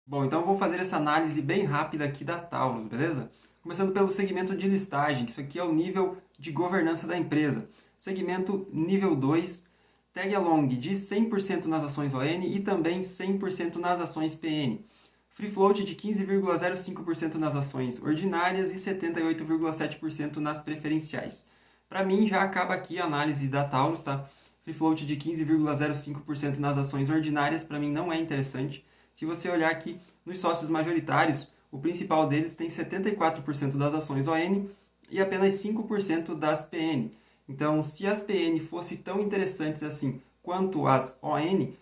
Bom, então eu vou fazer essa análise bem rápida aqui da Taurus, beleza? Começando pelo segmento de listagem, que isso aqui é o nível de governança da empresa. Segmento nível 2, tag along de 100% nas ações ON e também 100% nas ações PN. Free float de 15,05% nas ações ordinárias e 78,7% nas preferenciais. Para mim já acaba aqui a análise da Taurus, tá? Free float de 15,05% nas ações ordinárias para mim não é interessante. Se você olhar aqui nos sócios majoritários, o principal deles tem 74% das ações ON e apenas 5% das PN. Então, se as PN fossem tão interessantes assim quanto as ON,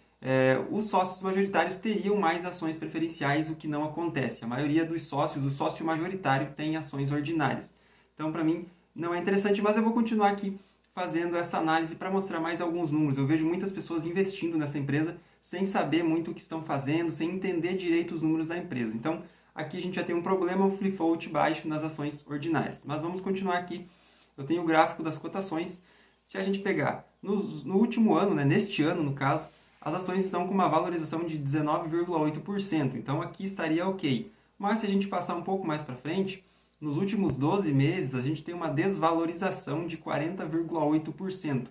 os sócios majoritários teriam mais ações preferenciais, o que não acontece. A maioria dos sócios, o sócio majoritário, tem ações ordinárias. Então, para mim, não é interessante, mas eu vou continuar aqui fazendo essa análise para mostrar mais alguns números. Eu vejo muitas pessoas investindo nessa empresa sem saber muito o que estão fazendo, sem entender direito os números da empresa. Então, aqui a gente já tem um problema, o free float baixo nas ações ordinárias. Mas vamos continuar aqui. Eu tenho o gráfico das cotações. Se a gente pegar no último ano, né, neste ano no caso, as ações estão com uma valorização de 19,8%. Então, aqui estaria ok. Mas se a gente passar um pouco mais para frente, nos últimos 12 meses, a gente tem uma desvalorização de 40,8%.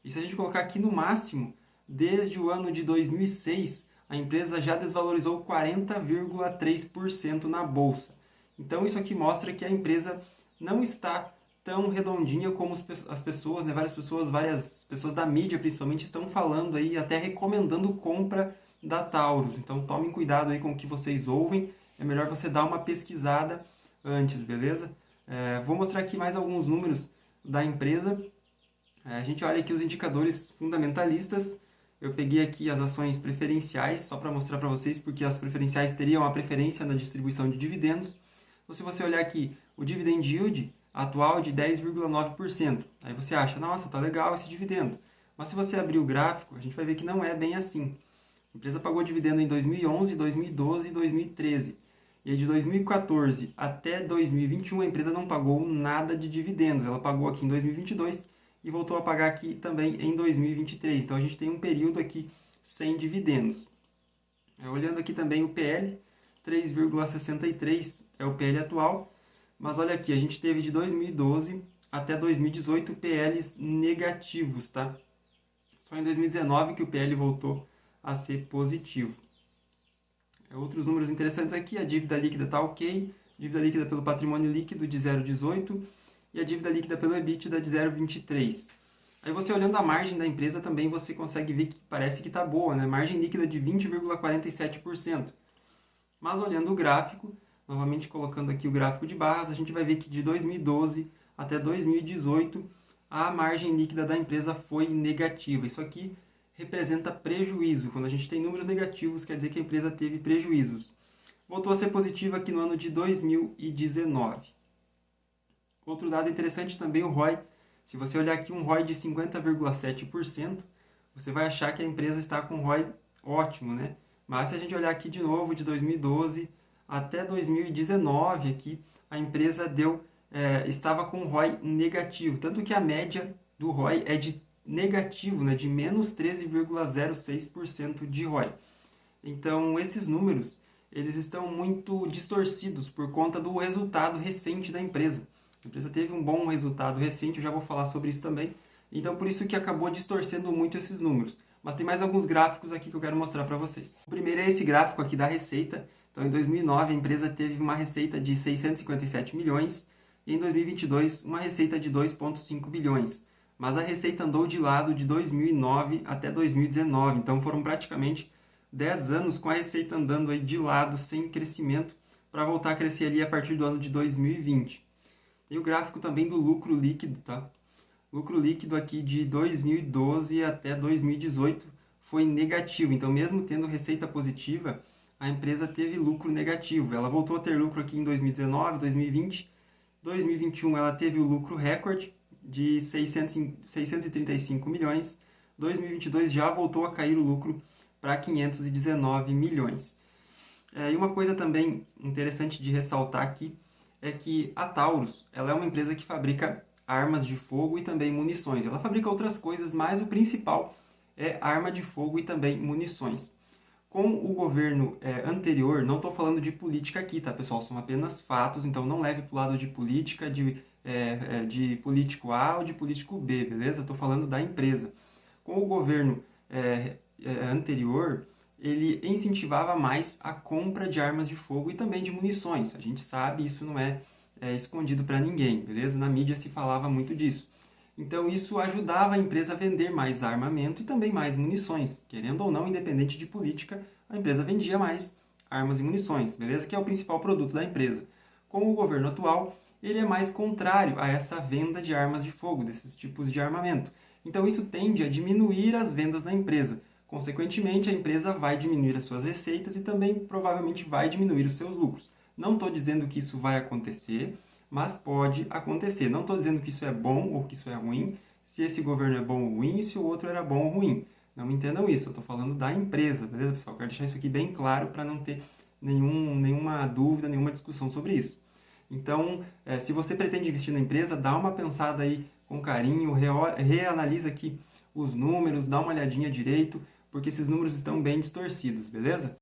E se a gente colocar aqui no máximo, desde o ano de 2006, a empresa já desvalorizou 40,3% na bolsa. Então, isso aqui mostra que a empresa não está tão redondinha como as pessoas, né, várias pessoas da mídia principalmente, estão falando aí, até recomendando compra da Taurus. Então, tomem cuidado aí com o que vocês ouvem. É melhor você dar uma pesquisada antes, beleza? Vou mostrar aqui mais alguns números da empresa. A gente olha aqui os indicadores fundamentalistas. Eu peguei aqui as ações preferenciais, só para mostrar para vocês, porque as preferenciais teriam a preferência na distribuição de dividendos. Então, se você olhar aqui o dividend yield atual de 10,9%, aí você acha, nossa, tá legal esse dividendo. Mas se você abrir o gráfico, a gente vai ver que não é bem assim. A empresa pagou dividendo em 2011, 2012 e 2013. E de 2014 até 2021 a empresa não pagou nada de dividendos. Ela pagou aqui em 2022 e voltou a pagar aqui também em 2023. Então a gente tem um período aqui sem dividendos. Olhando aqui também o PL, 3,63 é o PL atual. Mas olha aqui, a gente teve de 2012 até 2018 PLs negativos, tá? Só em 2019 que o PL voltou a ser positivo. Outros números interessantes aqui, a dívida líquida está ok, dívida líquida pelo patrimônio líquido de 0,18 e a dívida líquida pelo EBITDA de 0,23. Aí você olhando a margem da empresa também você consegue ver que parece que está boa, né? Margem líquida de 20,47%. Mas olhando o gráfico, novamente colocando aqui o gráfico de barras, a gente vai ver que de 2012 até 2018 a margem líquida da empresa foi negativa. Isso aqui representa prejuízo. Quando a gente tem números negativos, quer dizer que a empresa teve prejuízos. Voltou a ser positiva aqui no ano de 2019. Outro dado interessante também, o ROI. Se você olhar aqui um ROI de 50,7%, você vai achar que a empresa está com um ROI ótimo, né? Mas se a gente olhar aqui de novo, de 2012 até 2019, aqui, a empresa estava com um ROI negativo. Tanto que a média do ROI é de negativo, né, de menos 13,06% de ROI. Então, esses números eles estão muito distorcidos por conta do resultado recente da empresa. A empresa teve um bom resultado recente, eu já vou falar sobre isso também. Então, por isso que acabou distorcendo muito esses números. Mas tem mais alguns gráficos aqui que eu quero mostrar para vocês. O primeiro é esse gráfico aqui da receita. Então, em 2009, a empresa teve uma receita de 657 milhões e em 2022, uma receita de 2,5 bilhões. Mas a receita andou de lado de 2009 até 2019. Então, foram praticamente 10 anos com a receita andando aí de lado, sem crescimento, para voltar a crescer ali a partir do ano de 2020. Tem o gráfico também do lucro líquido, tá? Lucro líquido aqui de 2012 até 2018 foi negativo. Então, mesmo tendo receita positiva, a empresa teve lucro negativo. Ela voltou a ter lucro aqui em 2019, 2020. 2021 ela teve o lucro recorde de 635 milhões. 2022 já voltou a cair o lucro para 519 milhões. E uma coisa também interessante de ressaltar aqui é que a Taurus ela é uma empresa que fabrica armas de fogo e também munições. Ela fabrica outras coisas, mas o principal é arma de fogo e também munições. Com o governo anterior, não estou falando de política aqui, tá, pessoal? São apenas fatos, então não leve para o lado de política, de político A ou de político B, beleza? Estou falando da empresa. Com o governo anterior, ele incentivava mais a compra de armas de fogo e também de munições. A gente sabe, isso não é escondido para ninguém, beleza? Na mídia se falava muito disso. Então isso ajudava a empresa a vender mais armamento e também mais munições. Querendo ou não, independente de política, a empresa vendia mais armas e munições, beleza? Que é o principal produto da empresa. Com o governo atual, ele é mais contrário a essa venda de armas de fogo, desses tipos de armamento. Então isso tende a diminuir as vendas na empresa. Consequentemente, a empresa vai diminuir as suas receitas e também provavelmente vai diminuir os seus lucros. Não estou dizendo que isso vai acontecer, mas pode acontecer. Não estou dizendo que isso é bom ou que isso é ruim, se esse governo é bom ou ruim, se o outro era bom ou ruim. Não me entendam isso, eu estou falando da empresa, beleza, pessoal? Quero deixar isso aqui bem claro para não ter nenhuma dúvida, nenhuma discussão sobre isso. Então, se você pretende investir na empresa, dá uma pensada aí com carinho, reanalisa aqui os números, dá uma olhadinha direito, porque esses números estão bem distorcidos, beleza?